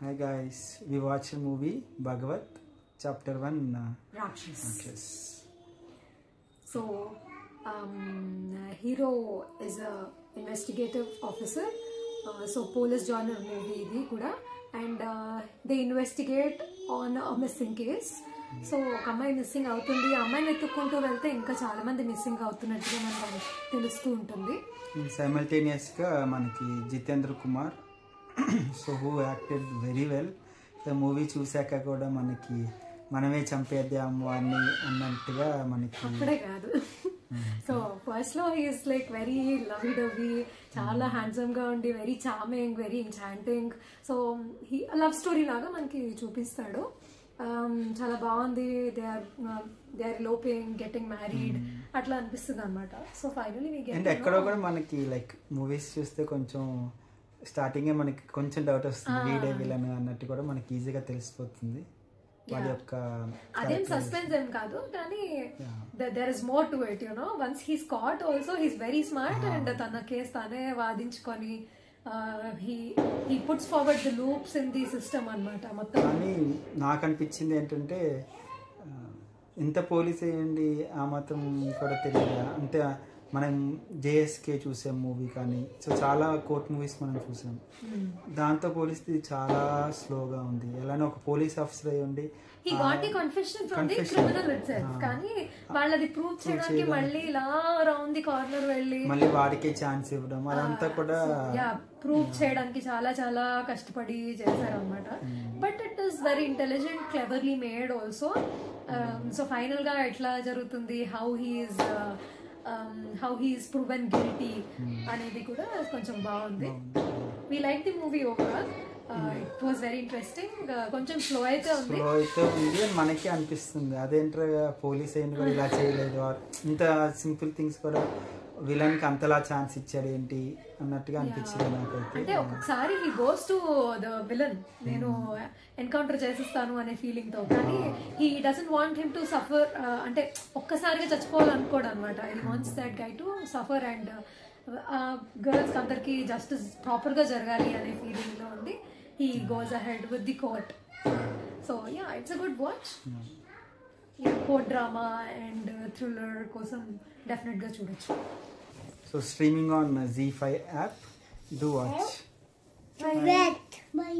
Hi guys, we watched a movie Bhagavat chapter 1 Rakshas. So hero is a investigative officer, so police genre movie idi kuda, and they investigate on a missing case. So ఒక అమ్మాయి missing అవుతుంది, అమ్మాయిని ఎత్తుక్కుంటూ వెళ్తే ఇంకా చాలా మంది missing అవుతున్నట్టుగా మనకు తెలుస్తూ ఉంటుంది. సైమల్టేనియస్ గా మనకి Jitendra Kumar so who acted very well. Movie చూసాక కూడా మనకి మనమే చంపేద్దాము అని అన్నట్టుగా మనకి అప్పుడే కాదు. సో ఫస్ట్ లో ఈస్ లైక్ వెరీ లవ్లీ డవ్లీ, చాలా హ్యాండ్సమ్ గా ఉండి very charming, very enchanting. So love story లాగా మనకి చూపిస్తాడు. చాలా బాగుంది. దే ఆర్ లోపింగ్, గెటింగ్ మ్యారీడ్ అట్లా అనిపిస్తుంది అనమాట. సో ఫైనలీ అండ్ ఎక్కడో కూడా మనకి లైక్ మూవీస్ చూస్తే కొంచెం స్టార్టింగ్ మనకి కొంచెం డౌట్ వస్తుంది, వీడే విలన్ అన్నట్టు కూడా మనకి ఈజీగా తెలిసిపోతుంది. వాడి యొక్క అదేం సస్పెన్స్ ఏం కాదు, కానీ there is more to it, you know. Once he's caught also he's very smart and తన కేసు తానే వాదించుకొని he puts forward the loops in the system అన్నమాట మొత్తం. కానీ నాకు అనిపించింది ఏంటంటే ఇంత పోలీస్ అయ్యండి ఆ మాత్రం కూడా తెలియదు. అంటే మనం జేఎస్కే చూసాం మూవీ, కానీ సో చాలా కోర్ట్ మూవీస్ మనం చూసాం, దాంతో పోలిస్తే చాలా స్లోగా ఉంది. ఎలానో ఒక పోలీస్ ఆఫీసర్ అయ్యి ఉండి he got the confession from the criminal itself, కానీ వాళ్ళది ప్రూవ్ చేయడానికి మళ్ళీ ఇలా రౌండ్ ది కార్నర్ వెళ్ళి మళ్ళీ వాడికే ఛాన్స్ ఇవ్వడం, అదంతా కూడా ప్రూవ్ చేయడానికి చాలా చాలా కష్టపడి చేశారు అనమాట. But it is very intelligent, cleverly made also. So final గా ఎట్లా జరుగుతుంది, హౌ హీఈస్ ప్రూవెన్ గిల్టీ అనేది కూడా కొంచెం బాగుంది. We like the movie overall. It was very interesting. కొంచెం స్లో అయితే ఉంది మనకి అనిపిస్తుంది, అదేంటో పోలీస్ అయిన కూడా ఇలా చేయలేదు, ఇంత సింపుల్ థింగ్స్ కూడా విలన్ కి అంతలా ఛాన్స్ ఇచ్చాడు ఏంటి అన్నట్టుగా అనిపించింది నాకైతే. అంటే ఒకసారి he goes to the villain, నేను ఎన్కౌంటర్ చేసిస్తాను అనే ఫీలింగ్ తో, కానీ he doesn't want him to suffer. అంటే ఒక్కసారిగా చచ్చిపోవాలనుకోడు అనమాట. He wants that guy to suffer and girls అందరికి జస్టిస్ ప్రాపర్ గా జరగాలి అనే ఫీలింగ్ లో ఉండి he goes ahead with the court. So yeah, it's a good watch. Court drama and thriller kosam definitely ga chudochu. So streaming on ZEE5 app, do watch. Bye.